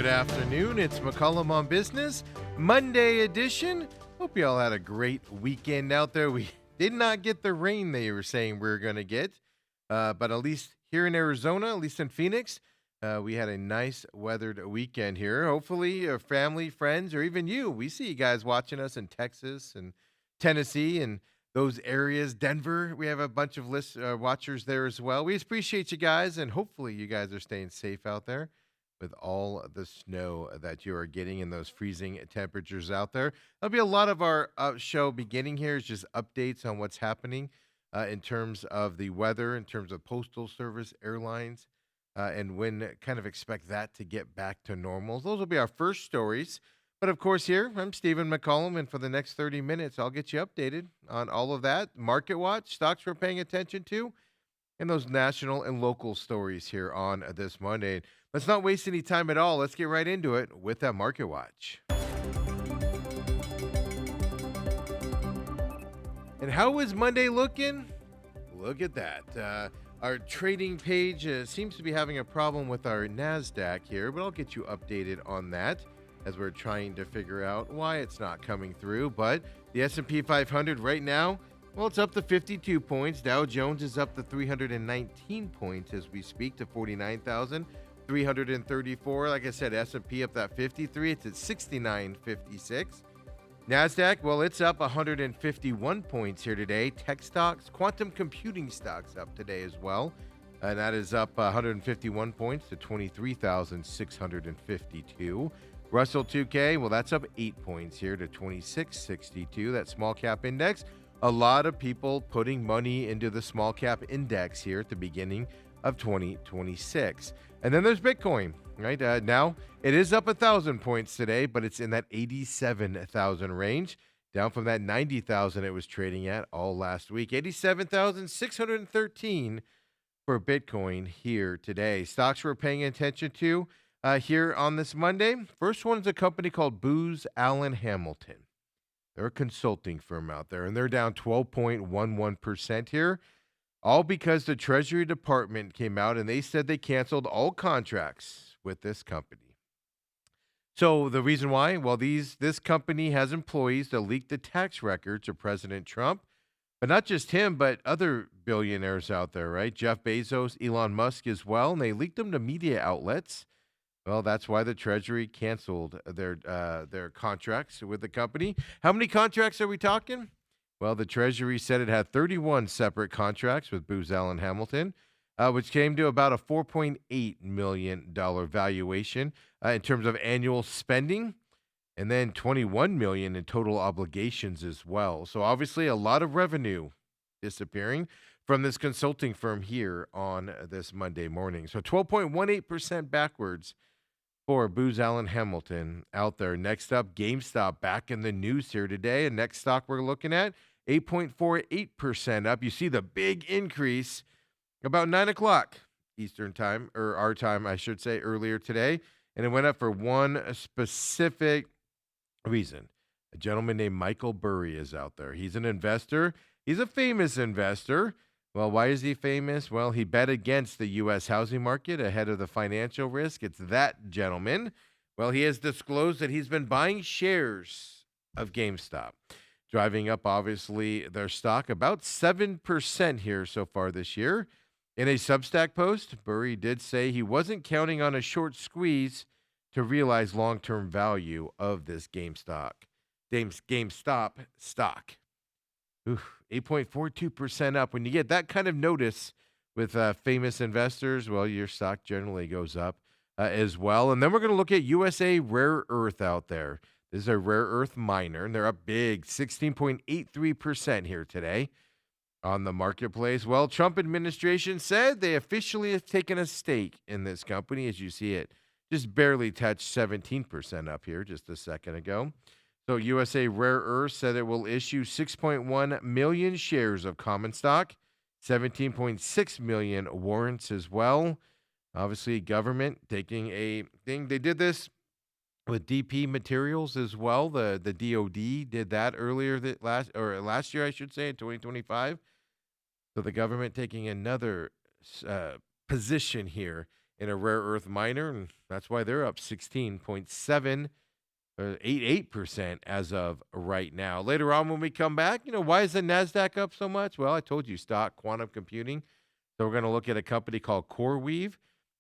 Good afternoon. It's McCollum on Business, Monday edition. Hope you all had a great weekend out there. We did not get the rain they were saying we were going to get, but at least here in Arizona, at least in Phoenix, we had a nice weathered weekend here. Hopefully, your family, friends, or even you. We see you guys watching us in Texas and Tennessee and those areas. Denver, we have a bunch of watchers there as well. We appreciate you guys, and hopefully, you guys are staying safe out there with all the snow that you are getting and those freezing temperatures out there. There'll be a lot of our show beginning here is just updates on what's happening in terms of the weather, in terms of postal service, airlines, and when kind of expect that to get back to normal. Those will be our first stories. But of course, here I'm Stephen McCollum, and for the next 30 minutes, I'll get you updated on all of that. Market watch, stocks we're paying attention to, and those national and local stories here on this Monday. Let's not waste any time at all. Let's get right into it with that Market Watch. And how is Monday looking? Look at that. Our trading page seems to be having a problem with our NASDAQ here, but I'll get you updated on that as we're trying to figure out why it's not coming through. But the S&P 500 right now, well, it's up to 52 points. Dow Jones is up to 319 points as we speak to 49,334. Like I said, S&P up that 53. It's at 69.56. NASDAQ, well, it's up 151 points here today. Tech stocks, quantum computing stocks up today as well. And that is up 151 points to 23,652. Russell 2K, well, that's up 8 points here to 2662. That small cap index. A lot of people putting money into the small cap index here at the beginning of 2026. And then there's Bitcoin, right? Now it is up 1,000 points today, but it's in that 87,000 range, down from that 90,000 it was trading at all last week. 87,613 for Bitcoin here today. Stocks we're paying attention to here on this Monday. First one is a company called Booz Allen Hamilton. They're a consulting firm out there, and they're down 12.11% here, all because the Treasury Department came out and they said they canceled all contracts with this company. So the reason why? Well, this company has employees that leaked the tax records of President Trump, but not just him, but other billionaires out there, right? Jeff Bezos, Elon Musk as well, and they leaked them to media outlets. Well, that's why the Treasury canceled their contracts with the company. How many contracts are we talking? Well, the Treasury said it had 31 separate contracts with Booz Allen Hamilton, which came to about a $4.8 million valuation in terms of annual spending, and then $21 million in total obligations as well. So obviously a lot of revenue disappearing from this consulting firm here on this Monday morning. So 12.18% backwards for Booz Allen Hamilton out there. Next up, GameStop back in the news here today. And next stock we're looking at, 8.48% up. You see the big increase about 9 o'clock Eastern time, or our time, I should say, earlier today. And it went up for one specific reason. A gentleman named Michael Burry is out there. He's an investor. He's a famous investor. Well, why is he famous? Well, he bet against the U.S. housing market ahead of the financial risk. It's that gentleman. Well, he has disclosed that he's been buying shares of GameStop, driving up, obviously, their stock about 7% here so far this year. In a Substack post, Burry did say he wasn't counting on a short squeeze to realize long-term value of this GameStop stock. 8.42% up. When you get that kind of notice with famous investors, well, your stock generally goes up as well. And then we're going to look at USA Rare Earth out there. This is a rare earth miner, and they're up big, 16.83% here today on the marketplace. Well, Trump administration said they officially have taken a stake in this company. As you see it, just barely touched 17% up here just a second ago. So USA Rare Earth said it will issue 6.1 million shares of common stock, 17.6 million warrants as well. Obviously, government taking a thing. They did this with DP Materials as well. The DOD did that earlier last year, I should say, in 2025. So the government taking another position here in a rare earth miner, and that's why they're up 16.88% as of right now. Later on, when we come back, why is the Nasdaq up so much? Well, I told you, stock quantum computing. So we're going to look at a company called CoreWeave.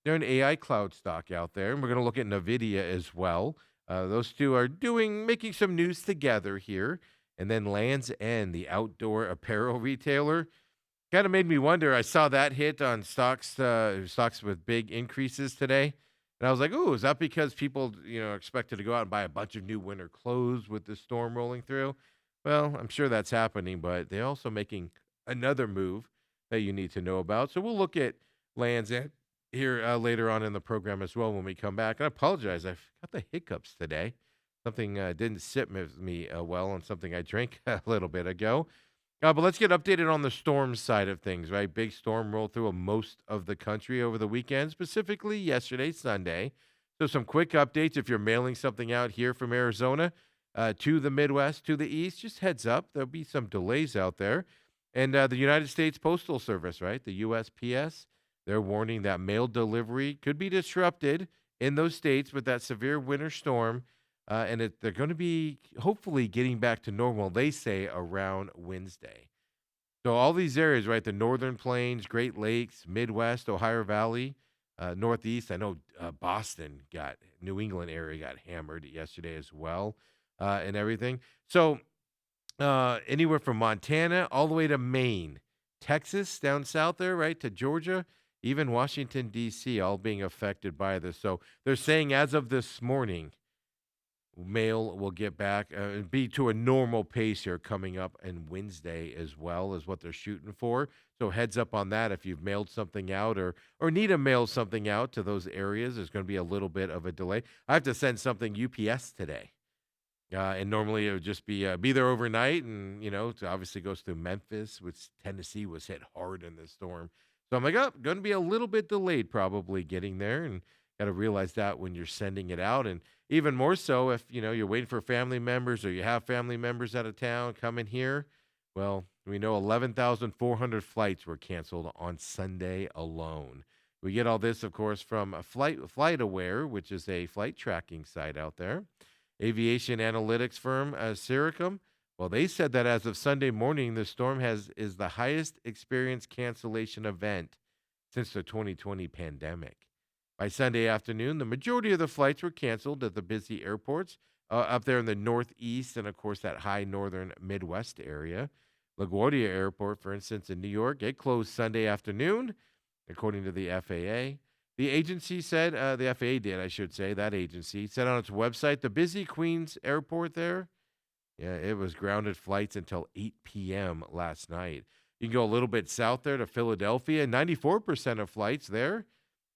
They're an AI cloud stock out there, and we're going to look at Nvidia as well. Those two are making some news together here. And then Land's End, the outdoor apparel retailer, kind of made me wonder. I saw that hit on stocks with big increases today, and I was like, "Ooh, is that because people, are expected to go out and buy a bunch of new winter clothes with the storm rolling through?" Well, I'm sure that's happening, but they're also making another move that you need to know about. So we'll look at Lands End here later on in the program as well when we come back. And I apologize, I've got the hiccups today. Something didn't sit with me well on something I drank a little bit ago. But let's get updated on the storm side of things, right? Big storm rolled through most of the country over the weekend, specifically yesterday, Sunday. So some quick updates if you're mailing something out here from Arizona to the Midwest, to the East, just heads up. There'll be some delays out there. And the United States Postal Service, right? The USPS, they're warning that mail delivery could be disrupted in those states with that severe winter storm. They're going to be hopefully getting back to normal, they say, around Wednesday. So all these areas, right, the Northern Plains, Great Lakes, Midwest, Ohio Valley, Northeast. I know New England area got hammered yesterday as well, and everything. So anywhere from Montana all the way to Maine, Texas down south there, right, to Georgia, even Washington, D.C., all being affected by this. So they're saying as of this morning, mail will get back and be to a normal pace here coming up and Wednesday as well is what they're shooting for. So heads up on that if you've mailed something out or need to mail something out to those areas. There's going to be a little bit of a delay. I have to send something UPS today. And normally it would just be there overnight, and it obviously goes through Memphis, which Tennessee was hit hard in this storm. So I'm like, oh, going to be a little bit delayed probably getting there, and got to realize that when you're sending it out, and even more so if you're waiting for family members or you have family members out of town coming here. Well, we know 11,400 flights were canceled on Sunday alone. We get all this, of course, from a FlightAware, which is a flight tracking site out there. Aviation analytics firm Syricum, well, they said that as of Sunday morning, the storm is the highest experienced cancellation event since the 2020 pandemic. By Sunday afternoon, the majority of the flights were canceled at the busy airports up there in the Northeast and, of course, that high northern Midwest area. LaGuardia Airport, for instance, in New York, it closed Sunday afternoon, according to the FAA. The agency said, the FAA did, I should say, that agency said on its website, the busy Queens Airport there, yeah, it was grounded flights until 8 p.m. last night. You can go a little bit south there to Philadelphia. 94% of flights there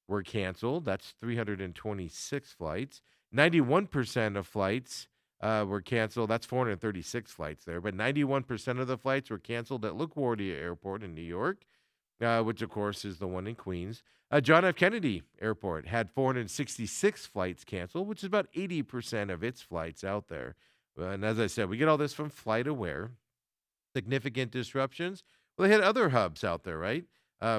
were canceled. That's 326 flights. 91% of flights were canceled. That's 436 flights there. But 91% of the flights were canceled at LaGuardia Airport in New York, which, of course, is the one in Queens. John F. Kennedy Airport had 466 flights canceled, which is about 80% of its flights out there. And as I said, we get all this from FlightAware. Significant disruptions. Well, they had other hubs out there, right?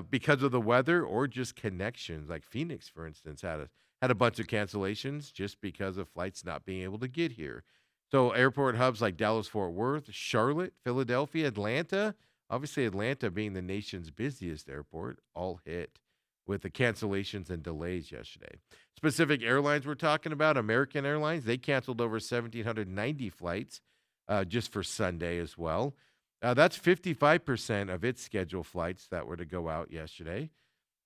Because of the weather or just connections. Like Phoenix, for instance, had a bunch of cancellations just because of flights not being able to get here. So airport hubs like Dallas-Fort Worth, Charlotte, Philadelphia, Atlanta, obviously Atlanta being the nation's busiest airport, all hit with the cancellations and delays yesterday. Specific airlines we're talking about, American Airlines, they canceled over 1,790 flights just for Sunday as well. That's 55% of its scheduled flights that were to go out yesterday.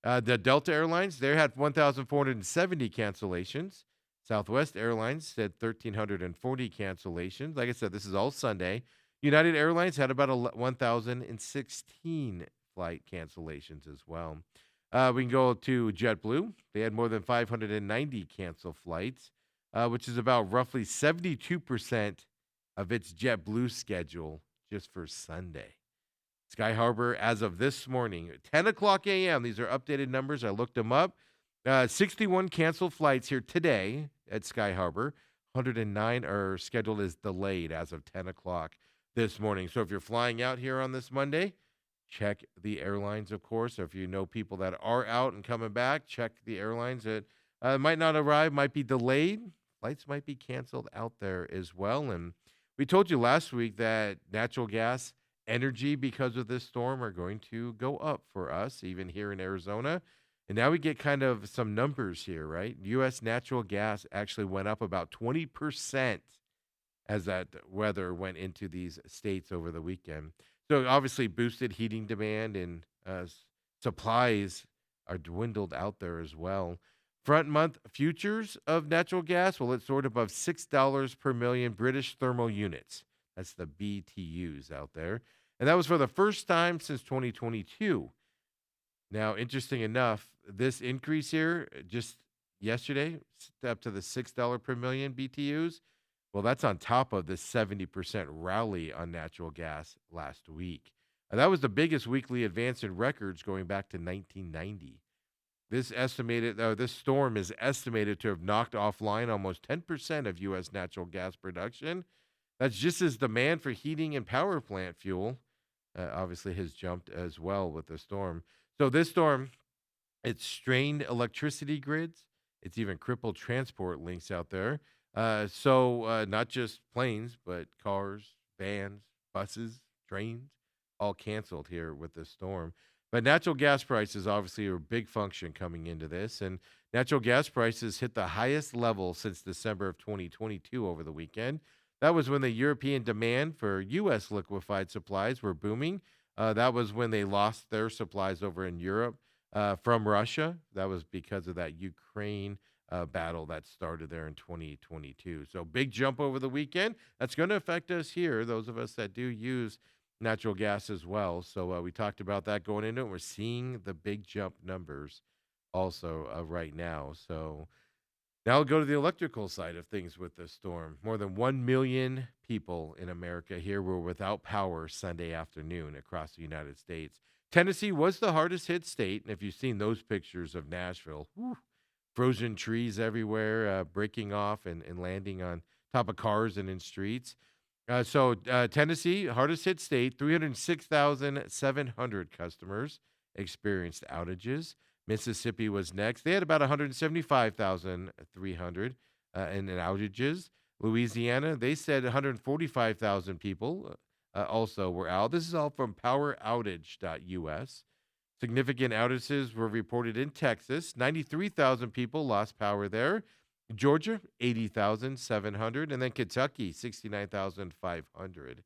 The Delta Airlines, they had 1,470 cancellations. Southwest Airlines said 1,340 cancellations. Like I said, this is all Sunday. United Airlines had about 1,016 flight cancellations as well. We can go to JetBlue. They had more than 590 canceled flights, which is about roughly 72% of its JetBlue schedule just for Sunday. Sky Harbor, as of this morning, 10 o'clock a.m., these are updated numbers. I looked them up. 61 canceled flights here today at Sky Harbor. 109 are scheduled as delayed as of 10 o'clock this morning. So if you're flying out here on this Monday, check the airlines, of course. So if you know people that are out and coming back, check the airlines that might not arrive, might be delayed. Flights might be canceled out there as well. And we told you last week that natural gas energy because of this storm are going to go up for us, even here in Arizona. And now we get kind of some numbers here, right? U.S. natural gas actually went up about 20% as that weather went into these states over the weekend. So obviously boosted heating demand and supplies are dwindled out there as well. Front month futures of natural gas, well, it soared above $6 per million British thermal units. That's the BTUs out there. And that was for the first time since 2022. Now, interesting enough, this increase here just yesterday, up to the $6 per million BTUs. Well, that's on top of the 70% rally on natural gas last week. And that was the biggest weekly advance in records going back to 1990. This storm is estimated to have knocked offline almost 10% of U.S. natural gas production. That's just as demand for heating and power plant fuel obviously has jumped as well with the storm. So this storm, it's strained electricity grids. It's even crippled transport links out there. Not just planes, but cars, vans, buses, trains, all canceled here with this storm. But natural gas prices obviously are a big function coming into this. And natural gas prices hit the highest level since December of 2022 over the weekend. That was when the European demand for U.S. liquefied supplies were booming. That was when they lost their supplies over in Europe from Russia. That was because of that Ukraine battle that started there in 2022. So big jump over the weekend. That's going to affect us here, those of us that do use natural gas as well. So we talked about that going into it. We're seeing the big jump numbers also right now. So now I'll go to the electrical side of things with the storm. More than 1 million people in America here were without power Sunday afternoon across the United States. Tennessee was the hardest hit state. And if you've seen those pictures of Nashville, whew, frozen trees everywhere, breaking off and landing on top of cars and in streets. Tennessee, hardest hit state, 306,700 customers experienced outages. Mississippi was next. They had about 175,300 in outages. Louisiana, they said 145,000 people also were out. This is all from poweroutage.us. Significant outages were reported in Texas. 93,000 people lost power there. Georgia, 80,700. And then Kentucky, 69,500. You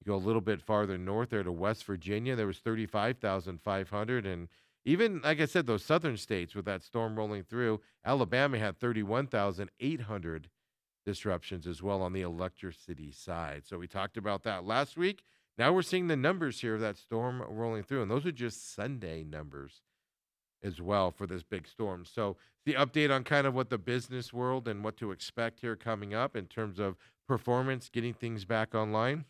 go a little bit farther north there to West Virginia, there was 35,500. And even, like I said, those southern states with that storm rolling through, Alabama had 31,800 disruptions as well on the electricity side. So we talked about that last week. Now we're seeing the numbers here of that storm rolling through, and those are just Sunday numbers as well for this big storm. So the update on kind of what the business world and what to expect here coming up in terms of performance, getting things back online,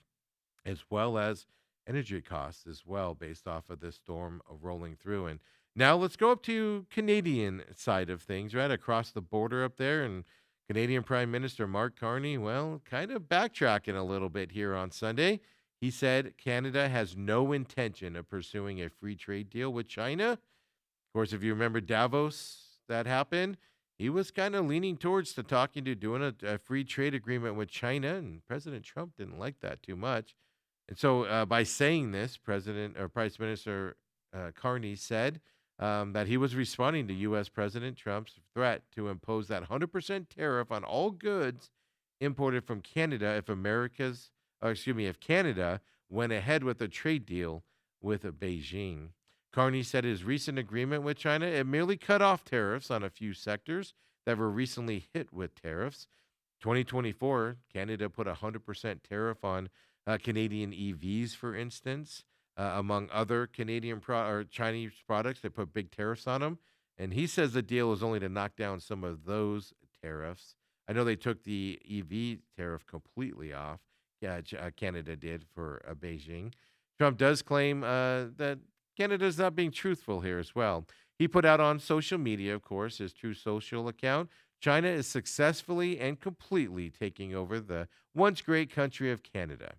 as well as energy costs as well based off of this storm rolling through. And now let's go up to Canadian side of things, right across the border up there. And Canadian Prime Minister Mark Carney, well, kind of backtracking a little bit here on Sunday. He said Canada has no intention of pursuing a free trade deal with China. Of course, if you remember Davos, that happened. He was kind of leaning towards to talking to doing a free trade agreement with China, and President Trump didn't like that too much. And so, by saying this, President or Prime Minister Carney said that he was responding to U.S. President Trump's threat to impose that 100% tariff on all goods imported from Canada if Canada went ahead with a trade deal with Beijing. Carney said his recent agreement with China it merely cut off tariffs on a few sectors that were recently hit with tariffs. 2024, Canada put a 100% tariff on Canadian EVs, for instance, among other or Chinese products. They put big tariffs on them. And he says the deal is only to knock down some of those tariffs. I know they took the EV tariff completely off. Yeah, Canada did for Beijing. Trump does claim that Canada is not being truthful here as well. He put out on social media, of course, his True Social account. China is successfully and completely taking over the once great country of Canada.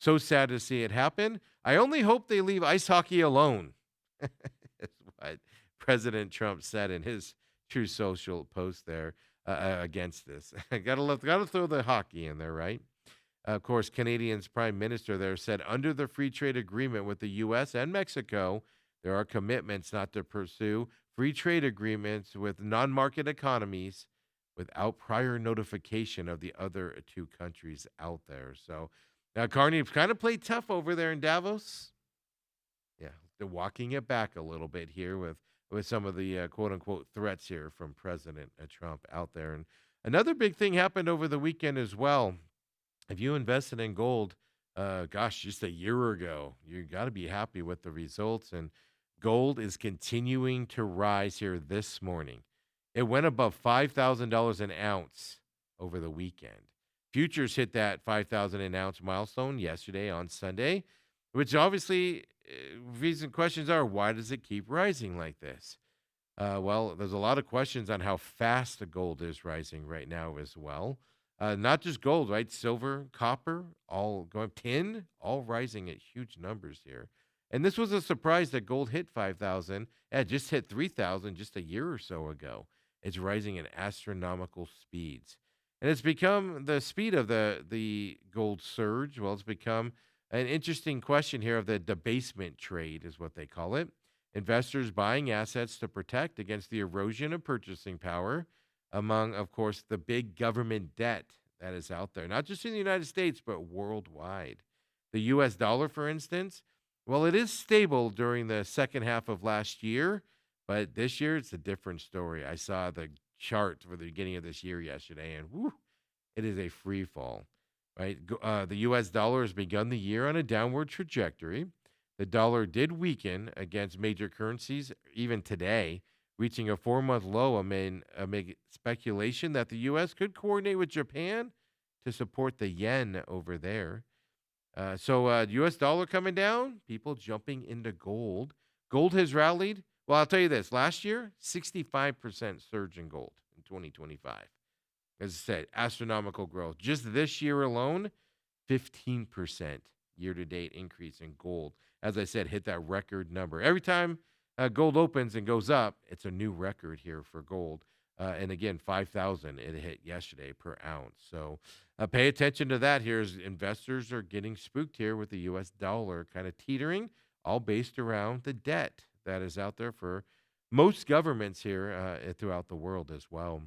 So sad to see it happen. I only hope they leave ice hockey alone. That's what President Trump said in his True Social post there against this. Gotta throw the hockey in there, right? Of course, Canadian's prime minister there said under the free trade agreement with the U.S. and Mexico, there are commitments not to pursue free trade agreements with non-market economies without prior notification of the other two countries out there. So now Carney kind of played tough over there in Davos. Yeah, they're walking it back a little bit here with some of the quote unquote threats here from President Trump out there. And another big thing happened over the weekend as well. If you invested in gold, gosh, just a year ago, you got to be happy with the results. And gold is continuing to rise here this morning. It went above $5,000 an ounce over the weekend. Futures hit that 5,000 an ounce milestone yesterday on Sunday, which obviously, reason questions are why does it keep rising like this? Well, there's a lot of questions on how fast the gold is rising right now as well. Not just gold, right? Silver, copper, all going, tin, all rising at huge numbers here. And this was a surprise that gold hit 5,000. It just hit 3,000 just a year or so ago. It's rising at astronomical speeds. And it's become the speed of the gold surge. Well, it's become an interesting question here of the debasement trade, is what they call it. Investors buying assets to protect against the erosion of purchasing power among, of course, the big government debt that is out there, not just in the United States, but worldwide. The US dollar, for instance, well, it is stable during the second half of last year, but this year it's a different story. I saw the chart for the beginning of this year yesterday, and whew, it is a free fall, right? The US dollar has begun the year on a downward trajectory. The dollar did weaken against major currencies even today, reaching a 4-month low amid speculation that the U.S. could coordinate with Japan to support the yen over there. U.S. dollar coming down, people jumping into gold. Gold has rallied. Well, I'll tell you this. Last year, 65% surge in gold in 2025. As I said, astronomical growth. Just this year alone, 15% year-to-date increase in gold. As I said, hit that record number. Every time gold opens and goes up, it's a new record here for gold. And again, 5,000 it hit yesterday per ounce. So pay attention to that here as investors are getting spooked here with the U.S. dollar kind of teetering, all based around the debt that is out there for most governments here throughout the world as well.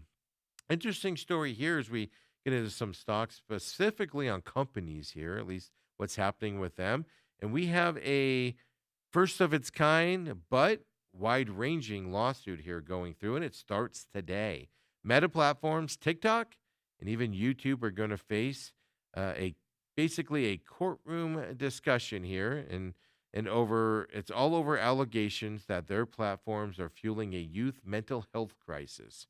Interesting story here as we get into some stocks, specifically on companies here, at least what's happening with them. And we have a first of its kind, but wide ranging lawsuit here going through, and it starts today. Meta platforms, TikTok, and even YouTube are going to face a basically a courtroom discussion here, and over it's all over allegations that their platforms are fueling a youth mental health crisis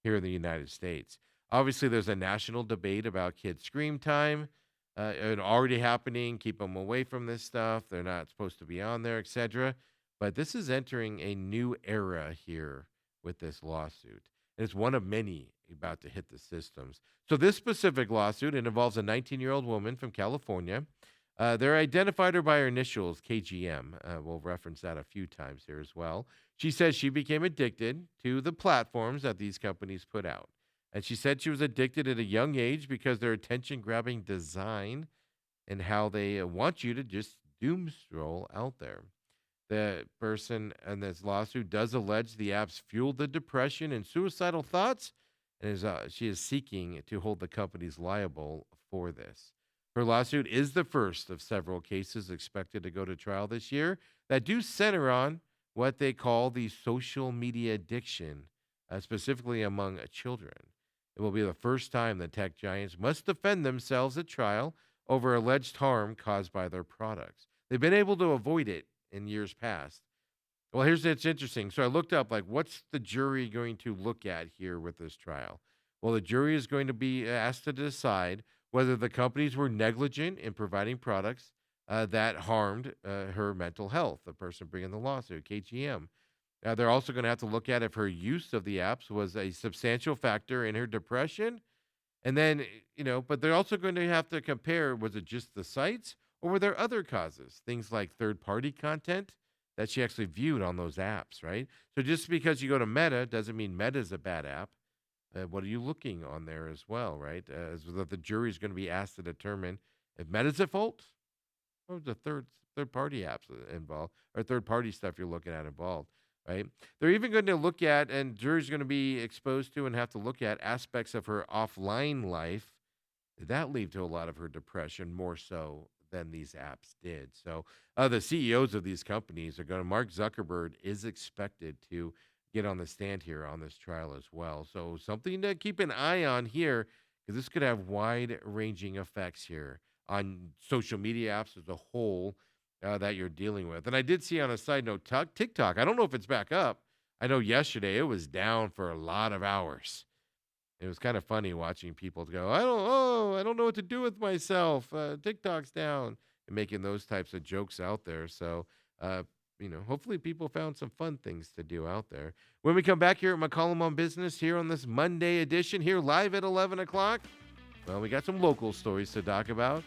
here in the United States. Obviously, there's a national debate about kids' screen time. It already happening. Keep them away from this stuff. They're not supposed to be on there, etc. But this is entering a new era here with this lawsuit. And it's one of many about to hit the systems. So this specific lawsuit, it involves a 19-year-old woman from California. They're identified her by her initials, KGM. We'll reference that a few times here as well. She says she became addicted to the platforms that these companies put out. And she said she was addicted at a young age because their attention-grabbing design and how they want you to just doom scroll out there. The person in this lawsuit does allege the apps fueled the depression and suicidal thoughts, and she is seeking to hold the companies liable for this. Her lawsuit is the first of several cases expected to go to trial this year that do center on what they call the social media addiction, specifically among children. It will be the first time the tech giants must defend themselves at trial over alleged harm caused by their products. They've been able to avoid it in years past. Well, it's interesting. So I looked up, like, what's the jury going to look at here with this trial? Well, the jury is going to be asked to decide whether the companies were negligent in providing products that harmed her mental health, the person bringing the lawsuit, KGM. They're also going to have to look at if her use of the apps was a substantial factor in her depression. And then, but they're also going to have to compare, was it just the sites Or were there other causes, things like third party content that she actually viewed on those apps, right? So just because you go to Meta doesn't mean Meta's a bad app. What are you looking on there as well, right? So that the jury's going to be asked to determine if Meta's at fault or the third party apps involved or third party stuff you're looking at involved, right? They're even going to look at, and jury's going to be exposed to and have to look at aspects of her offline life. Did that lead to a lot of her depression more so than these apps did? So the CEOs of these companies are going to, Mark Zuckerberg is expected to get on the stand here on this trial as well. So something to keep an eye on here because this could have wide ranging effects here on social media apps as a whole that you're dealing with. And I did see on a side note, TikTok, I don't know if it's back up. I know yesterday it was down for a lot of hours. It was kind of funny watching people go, I don't know what to do with myself. TikTok's down, and making those types of jokes out there. So, uh, hopefully people found some fun things to do out there. When we come back here at McCollum on Business here on this Monday edition, here live at 11 o'clock, well, we got some local stories to talk about.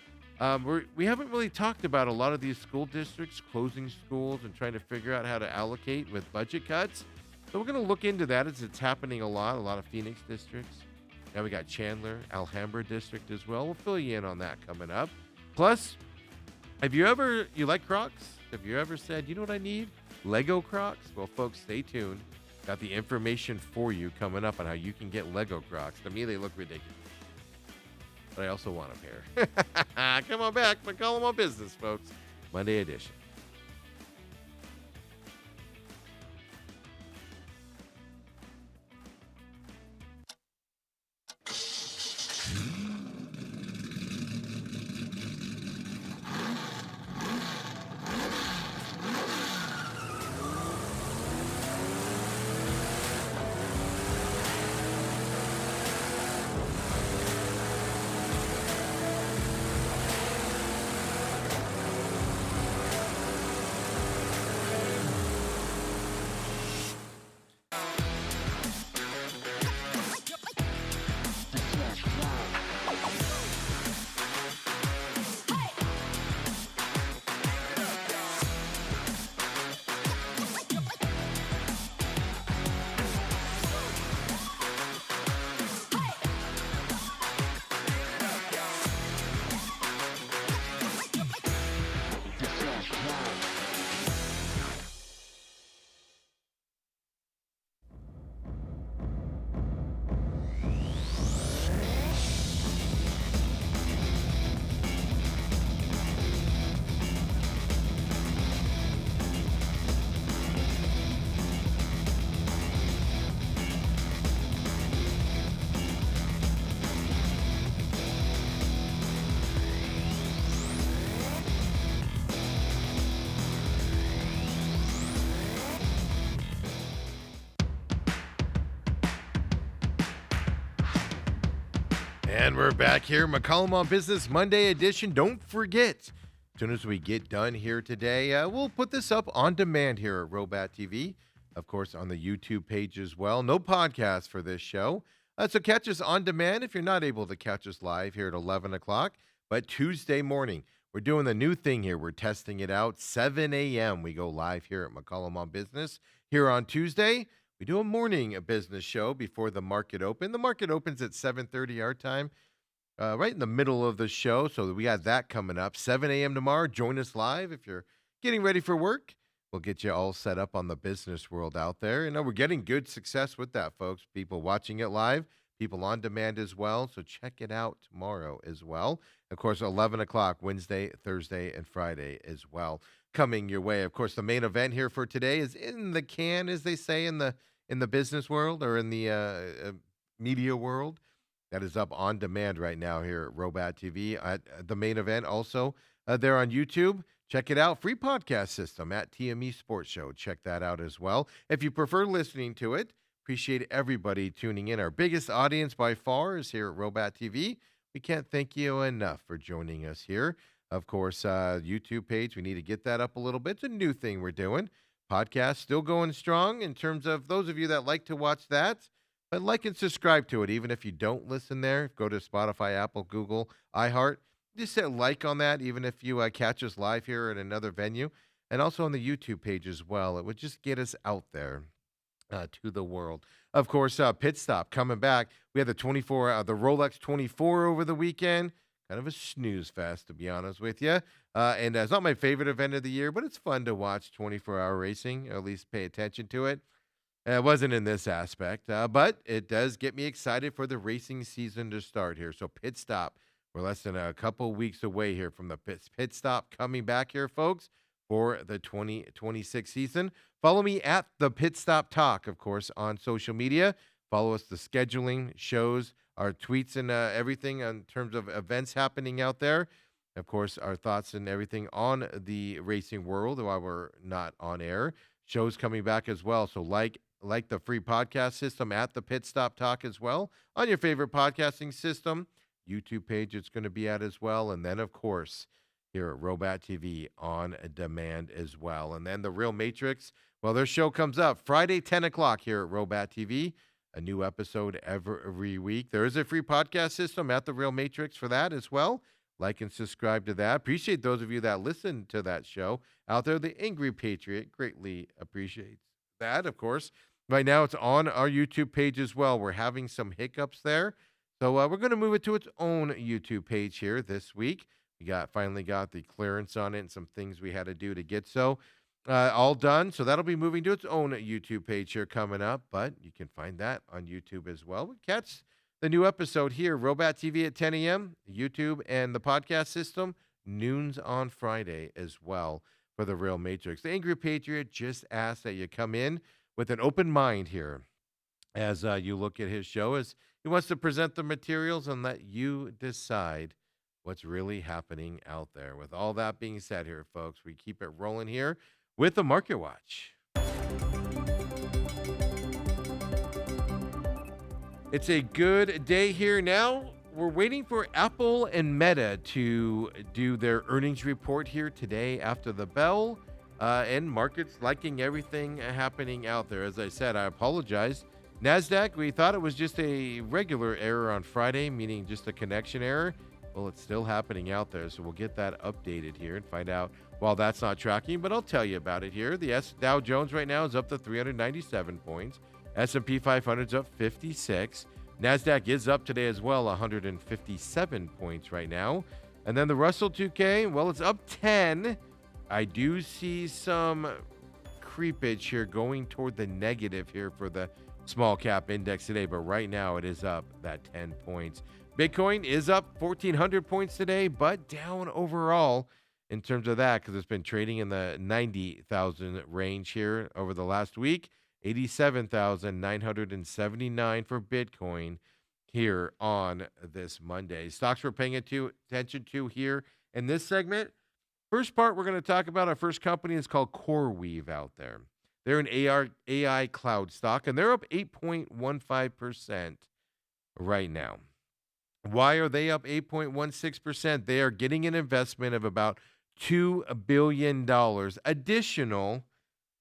We haven't really talked about a lot of these school districts closing schools and trying to figure out how to allocate with budget cuts. So we're going to look into that as it's happening a lot of Phoenix districts. Now we got Chandler, Alhambra district as well. We'll fill you in on that coming up. Plus, you like Crocs? Have you ever said, you know what I need? Lego Crocs? Well, folks, stay tuned. Got the information for you coming up on how you can get Lego Crocs. To me, they look ridiculous. But I also want a pair. Come on back. McCollum on Business, folks. Monday edition. And we're back here, McCollum on Business Monday edition. Don't forget, as soon as we get done here today, we'll put this up on demand here at Robat TV. Of course, on the YouTube page as well. No podcast for this show. So catch us on demand if you're not able to catch us live here at 11 o'clock. But Tuesday morning, we're doing the new thing here. We're testing it out. 7 a.m. we go live here at McCollum on Business. Here on Tuesday, we do a morning business show before the market open. The market opens at 7:30 our time, right in the middle of the show. So we got that coming up. 7 a.m. tomorrow. Join us live if you're getting ready for work. We'll get you all set up on the business world out there. We're getting good success with that, folks. People watching it live, people on demand as well. So check it out tomorrow as well. Of course, 11 o'clock, Wednesday, Thursday, and Friday as well. Coming your way. Of course, the main event here for today is in the can, as they say in the business world or in the media world. That is up on demand right now here at Robat TV. The main event also there on YouTube. Check it out. Free podcast system at TME Sports Show. Check that out as well. If you prefer listening to it, appreciate everybody tuning in. Our biggest audience by far is here at Robat TV. We can't thank you enough for joining us here. Of course, YouTube page, we need to get that up a little bit. It's a new thing we're doing. Podcast still going strong in terms of those of you that like to watch that. But like and subscribe to it. Even if you don't listen there, go to Spotify, Apple, Google, iHeart. just hit like on that, even if you catch us live here at another venue, and also on the YouTube page as well. It would just get us out there to the world. Of course, Pit Stop coming back. We had the Rolex 24 over the weekend. Kind of a snooze fest, to be honest with you. And it's not my favorite event of the year, but it's fun to watch 24-hour racing, or at least pay attention to it. It wasn't in this aspect, but it does get me excited for the racing season to start here. So, Pit Stop, we're less than a couple weeks away here from the pit Stop coming back here, folks, for the 2026 season. Follow me at the Pit Stop Talk, of course, on social media. Follow us, the scheduling shows, our tweets, and everything in terms of events happening out there. Of course, our thoughts and everything on the racing world while we're not on air. Shows coming back as well. So, like the free podcast system at the Pit Stop Talk as well on your favorite podcasting system. YouTube page it's going to be at as well. And then, of course, here at Robat TV on demand as well. And then the Real Matrix, well, their show comes up Friday, 10 o'clock here at Robat TV. A new episode every week. There is a free podcast system at the Real Matrix for that as well. Like and subscribe to that. Appreciate those of you that listen to that show out there. The Angry Patriot greatly appreciates that, of course. Right now, it's on our YouTube page as well. We're having some hiccups there. So we're going to move it to its own YouTube page here this week. We finally got the clearance on it and some things we had to do to get all done. So that'll be moving to its own YouTube page here coming up. But you can find that on YouTube as well. We catch the new episode here, Robat TV at 10 a.m., YouTube and the podcast system, noons on Friday as well for the Real Matrix. The Angry Patriot just asked that you come in with an open mind here as you look at his show, as he wants to present the materials and let you decide what's really happening out there. With all that being said here, folks, we keep it rolling here with the Market Watch. It's a good day here now. We're waiting for Apple and Meta to do their earnings report here today after the bell. And markets liking everything happening out there. As I said, I apologize. NASDAQ, we thought it was just a regular error on Friday, meaning just a connection error. Well, it's still happening out there, so we'll get that updated here and find out why that's not tracking, but I'll tell you about it here. The Dow Jones right now is up to 397 points. S&P 500 is up 56. NASDAQ is up today as well, 157 points right now. And then the Russell 2K, well, it's up 10. I do see some creepage here going toward the negative here for the small cap index today, but right now it is up that 10 points. Bitcoin is up 1,400 points today, but down overall in terms of that because it's been trading in the 90,000 range here over the last week. 87,979 for Bitcoin here on this Monday. Stocks we're paying attention to here in this segment. First part, we're going to talk about our first company is called CoreWeave out there. They're an AI cloud stock, and they're up 8.15% right now. Why are they up 8.16%? They are getting an investment of about $2 billion additional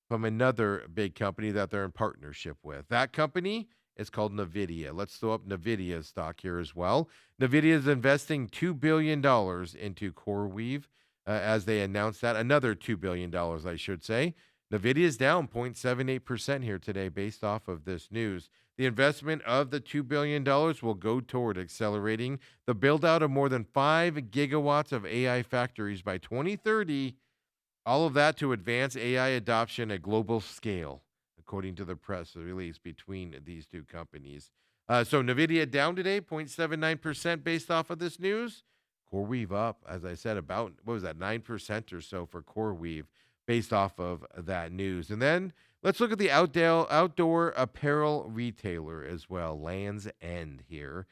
from another big company that they're in partnership with. That company is called NVIDIA. Let's throw up NVIDIA stock here as well. NVIDIA is investing $2 billion into CoreWeave as they announced that. Another $2 billion, I should say. NVIDIA is down 0.78% here today based off of this news. The investment of the $2 billion will go toward accelerating the build-out of more than 5 gigawatts of AI factories by 2030. All of that to advance AI adoption at global scale, according to the press release between these two companies. So NVIDIA down today, 0.79% based off of this news. CoreWeave up, as I said, about, 9% or so for CoreWeave based off of that news. And then let's look at the outdoor apparel retailer as well, Land's End here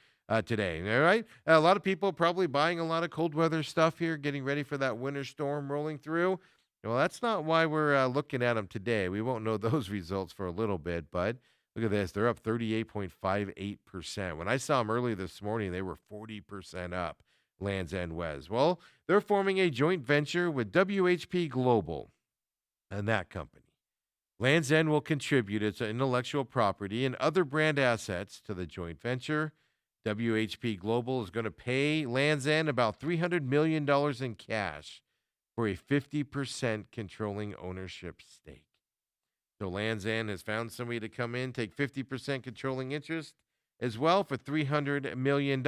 today. All right. A lot of people probably buying a lot of cold weather stuff here, getting ready for that winter storm rolling through. Well, that's not why we're looking at them today. We won't know those results for a little bit, but look at this. They're up 38.58%. When I saw them early this morning, they were 40% up, Land's End Wes. Well, they're forming a joint venture with WHP Global and that company. Land's End will contribute its intellectual property and other brand assets to the joint venture. WHP Global is going to pay Land's End about $300 million in cash for a 50% controlling ownership stake. So Land's End has found somebody to come in, take 50% controlling interest as well for $300 million.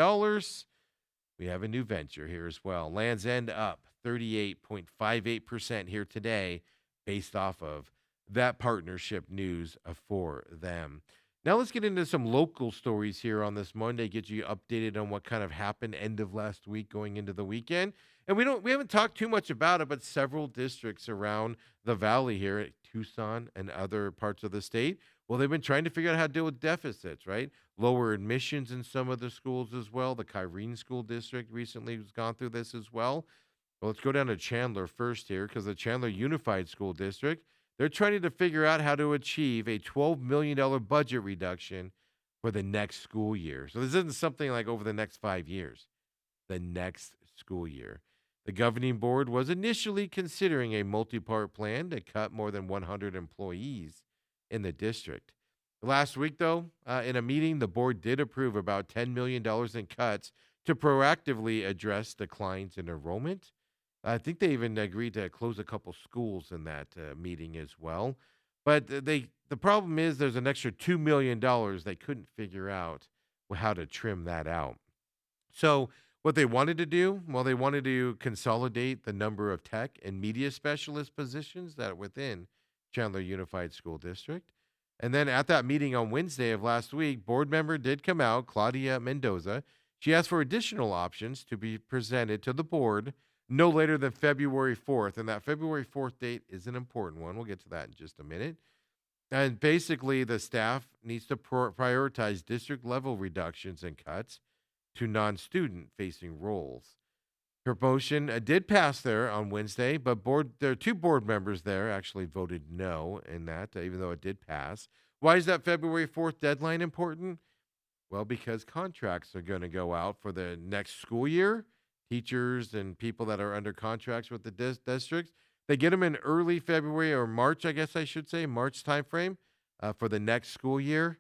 We have a new venture here as well. Land's End up 38.58% here today based off of that partnership news for them. Now let's get into some local stories here on this Monday, get you updated on what kind of happened end of last week going into the weekend. And we haven't talked too much about it, but several districts around the valley here at Tucson and other parts of the state, well, they've been trying to figure out how to deal with deficits, right? Lower admissions in some of the schools as well. The Kyrene School District recently has gone through this as well. Well, let's go down to Chandler first here because the Chandler Unified School District, they're trying to figure out how to achieve a $12 million budget reduction for the next school year. So this isn't something like over the next 5 years, the next school year. The governing board was initially considering a multi-part plan to cut more than 100 employees in the district. Last week, though, in a meeting, the board did approve about $10 million in cuts to proactively address declines in enrollment. I think they even agreed to close a couple schools in that meeting as well. But the problem is there's an extra $2 million they couldn't figure out how to trim that out. So what they wanted to do, well, they wanted to consolidate the number of tech and media specialist positions that are within Chandler Unified School District. And then at that meeting on Wednesday of last week, board member did come out, Claudia Mendoza. She asked for additional options to be presented to the board no later than February 4th. And that February 4th date is an important one. We'll get to that in just a minute. And basically, the staff needs to prioritize district level reductions and cuts to non-student facing roles. Her motion did pass there on Wednesday, but there are two board members there actually voted no in that, even though it did pass. Why is that February 4th deadline important? Well, because contracts are going to go out for the next school year. Teachers and people that are under contracts with the districts, they get them in early February or March, I guess I should say, March timeframe for the next school year.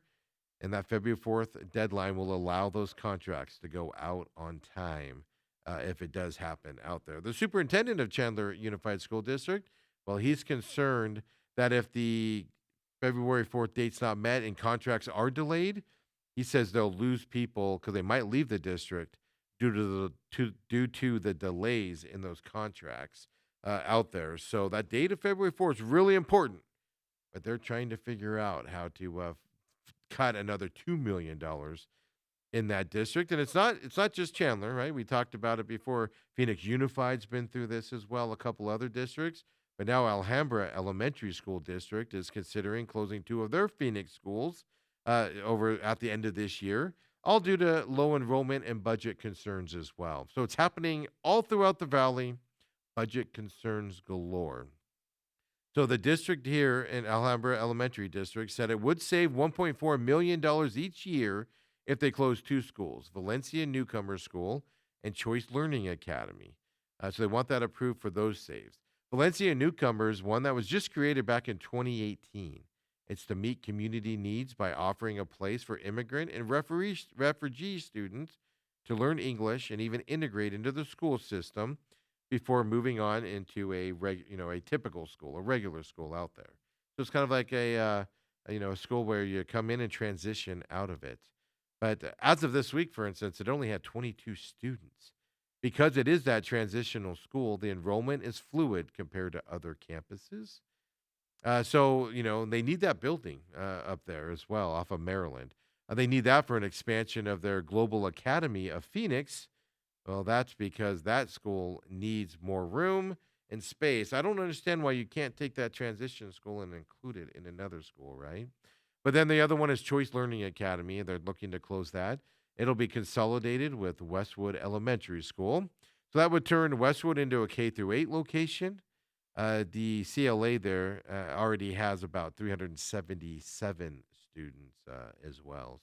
And that February 4th deadline will allow those contracts to go out on time if it does happen out there. The superintendent of Chandler Unified School District, well, he's concerned that if the February 4th date's not met and contracts are delayed, he says they'll lose people because they might leave the district due to the delays in those contracts out there. So that date of February 4th is really important, but they're trying to figure out how to cut another $2 million in that district. And it's not just Chandler, right? We talked about it before. Phoenix Unified's been through this as well, a couple other districts. But now Alhambra Elementary School District is considering closing two of their Phoenix schools over at the end of this year, all due to low enrollment and budget concerns as well. So it's happening all throughout the valley, budget concerns galore. So the district here in Alhambra Elementary District said it would save $1.4 million each year if they closed two schools, Valencia Newcomer School and Choice Learning Academy. So they want that approved for those saves. Valencia Newcomers, one that was just created back in 2018. It's to meet community needs by offering a place for immigrant and refugee students to learn English and even integrate into the school system before moving on into a typical school, a regular school out there. So it's kind of like a school where you come in and transition out of it. But as of this week, for instance, it only had 22 students. Because it is that transitional school, the enrollment is fluid compared to other campuses. So they need that building up there as well off of Maryland. They need that for an expansion of their Global Academy of Phoenix. Well, that's because that school needs more room and space. I don't understand why you can't take that transition school and include it in another school, right? But then the other one is Choice Learning Academy, and they're looking to close that. It'll be consolidated with Westwood Elementary School. So that would turn Westwood into a K through 8 location. The CLA there already has about 377 students as well.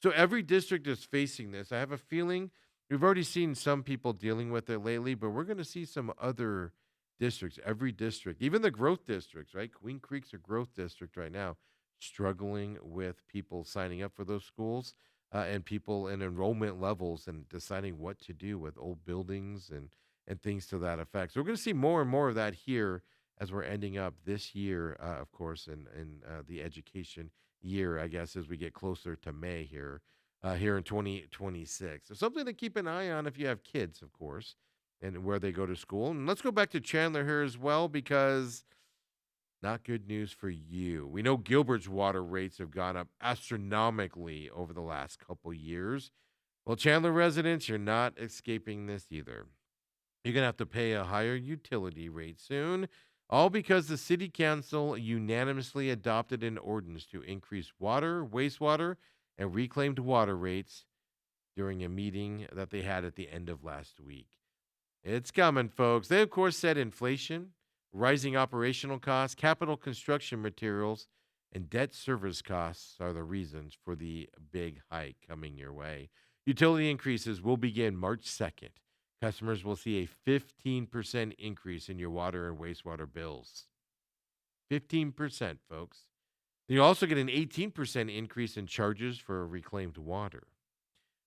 So every district is facing this. I have a feeling we've already seen some people dealing with it lately, but we're going to see some other districts, every district, even the growth districts, right? Queen Creek's a growth district right now, struggling with people signing up for those schools. and people and enrollment levels and deciding what to do with old buildings and things to that effect. So we're going to see more and more of that here as we're ending up this year, of course, in the education year, I guess, as we get closer to May here in 2026. So something to keep an eye on if you have kids, of course, and where they go to school. And let's go back to Chandler here as well, because not good news for you. We know Gilbert's water rates have gone up astronomically over the last couple years. Well, Chandler residents, you're not escaping this either. You're going to have to pay a higher utility rate soon, all because the city council unanimously adopted an ordinance to increase water, wastewater, and reclaimed water rates during a meeting that they had at the end of last week. It's coming, folks. They, of course, said inflation, rising operational costs, capital construction materials, and debt service costs are the reasons for the big hike coming your way. Utility increases will begin March 2nd. Customers will see a 15% increase in your water and wastewater bills. 15%, folks. You also get an 18% increase in charges for reclaimed water.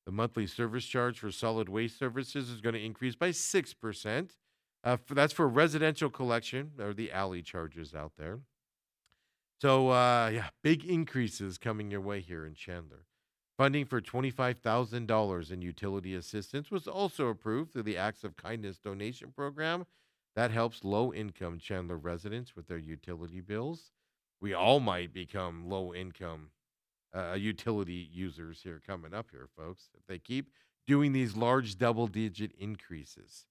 The monthly service charge for solid waste services is going to increase by 6%. That's for residential collection, or the alley charges out there. So, yeah, big increases coming your way here in Chandler. Funding for $25,000 in utility assistance was also approved through the Acts of Kindness donation program. That helps low income Chandler residents with their utility bills. We all might become low income utility users here coming up here, folks, if they keep doing these large double digit increases.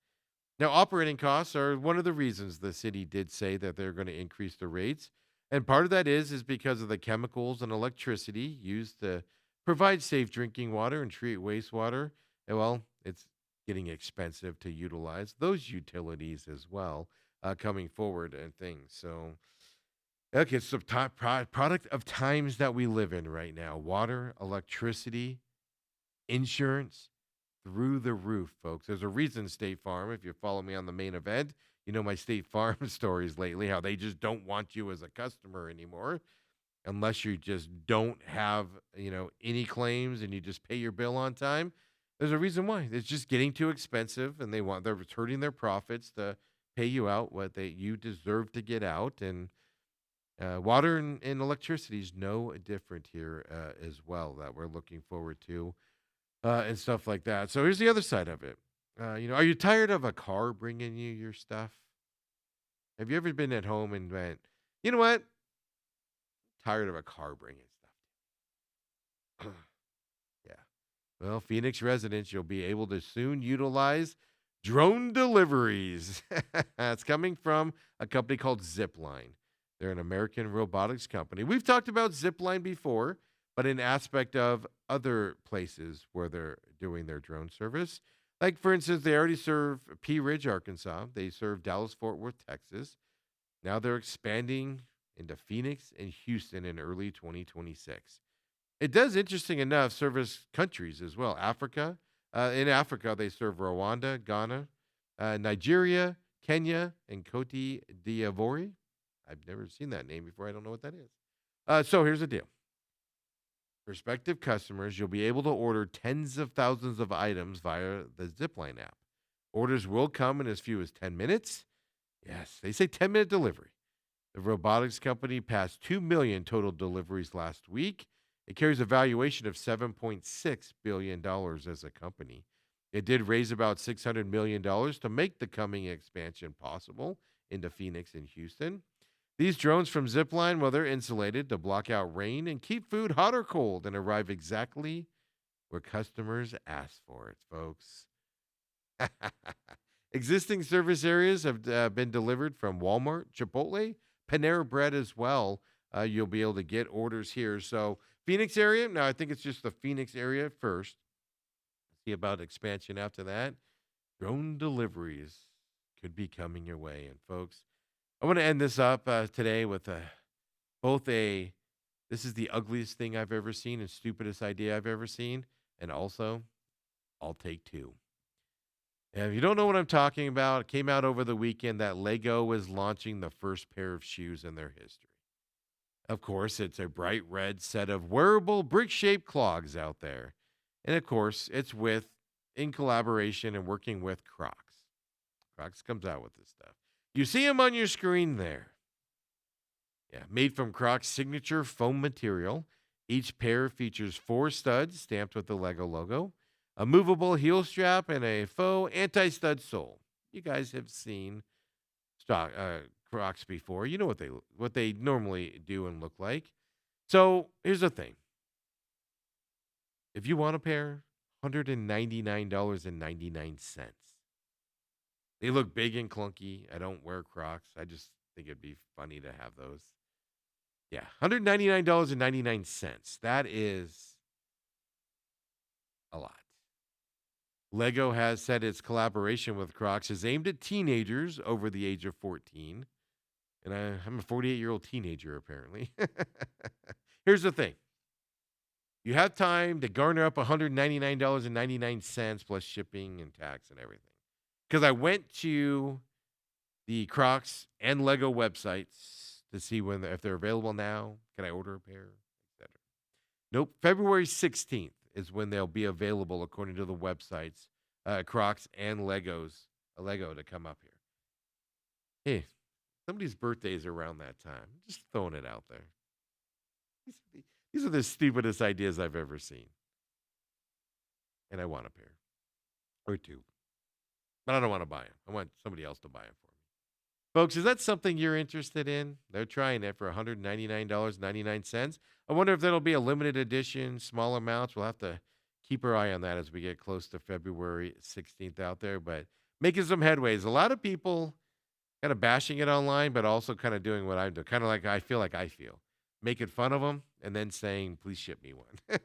Now, operating costs are one of the reasons the city did say that they're going to increase the rates. And part of that is because of the chemicals and electricity used to provide safe drinking water and treat wastewater. And well, it's getting expensive to utilize those utilities as well coming forward and things. So, okay, it's the product of times that we live in right now. Water, electricity, insurance, through the roof, folks. There's a reason State Farm, if you follow me on the main event, you know my State Farm stories lately, how they just don't want you as a customer anymore unless you just don't have, any claims and you just pay your bill on time. There's a reason why. It's just getting too expensive and they're hurting their profits to pay you out what you deserve to get out. And water and electricity is no different here as well, that we're looking forward to and stuff like that. So here's the other side of it. Are you tired of a car bringing you your stuff? Have you ever been at home and went, you know what? Tired of a car bringing stuff. Yeah. Well, Phoenix residents, you'll be able to soon utilize drone deliveries. It's coming from a company called Zipline. They're an American robotics company. We've talked about Zipline before, but in aspect of other places where they're doing their drone service. Like, for instance, they already serve Pea Ridge, Arkansas. They serve Dallas, Fort Worth, Texas. Now they're expanding into Phoenix and Houston in early 2026. It does, interesting enough, service countries as well. Africa. In Africa, they serve Rwanda, Ghana, Nigeria, Kenya, and Cote d'Ivoire. I've never seen that name before. I don't know what that is. So here's the deal. Prospective customers, you'll be able to order tens of thousands of items via the Zipline app. Orders will come in as few as 10 minutes. Yes, they say 10-minute delivery. The robotics company passed 2 million total deliveries last week. It carries a valuation of $7.6 billion as a company. It did raise about $600 million to make the coming expansion possible into Phoenix and Houston. These drones from Zipline, well, they're insulated to block out rain and keep food hot or cold and arrive exactly where customers ask for it, folks. Existing service areas have been delivered from Walmart, Chipotle, Panera Bread as well. You'll be able to get orders here. So Phoenix area, now I think it's just the Phoenix area first. See about expansion after that. Drone deliveries could be coming your way. And folks, I want to end this up today with this is the ugliest thing I've ever seen and stupidest idea I've ever seen. And also, I'll take two. And if you don't know what I'm talking about, it came out over the weekend that Lego is launching the first pair of shoes in their history. Of course, it's a bright red set of wearable brick-shaped clogs out there. And of course, it's in collaboration and working with Crocs. Crocs comes out with this stuff. You see them on your screen there. Yeah, made from Crocs' signature foam material. Each pair features 4 studs stamped with the Lego logo, a movable heel strap, and a faux anti-stud sole. You guys have seen stock Crocs before. You know what they normally do and look like. So here's the thing: if you want a pair, $199.99. They look big and clunky. I don't wear Crocs. I just think it'd be funny to have those. Yeah, $199.99. That is a lot. Lego has said its collaboration with Crocs is aimed at teenagers over the age of 14. And I'm a 48-year-old teenager, apparently. Here's the thing: you have time to garner up $199.99 plus shipping and tax and everything. Because I went to the Crocs and Lego websites to see if they're available now. Can I order a pair, etc. Nope. February 16th is when they'll be available according to the websites, Crocs and Lego to come up here. Hey, somebody's birthday is around that time. Just throwing it out there. These are the stupidest ideas I've ever seen. And I want a pair or two. But I don't want to buy them. I want somebody else to buy them for me. Folks, is that something you're interested in? They're trying it for $199.99. I wonder if that'll be a limited edition, small amounts. We'll have to keep our eye on that as we get close to February 16th out there. But making some headways. A lot of people kind of bashing it online, but also kind of doing what I'm doing. Kind of like I feel. Making fun of them and then saying, please ship me one.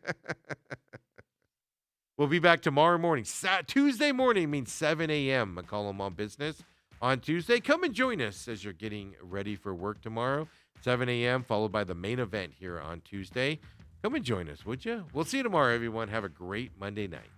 We'll be back tomorrow morning. Tuesday morning means 7 a.m. McCollum on Business on Tuesday. Come and join us as you're getting ready for work tomorrow. 7 a.m. followed by the main event here on Tuesday. Come and join us, would you? We'll see you tomorrow, everyone. Have a great Monday night.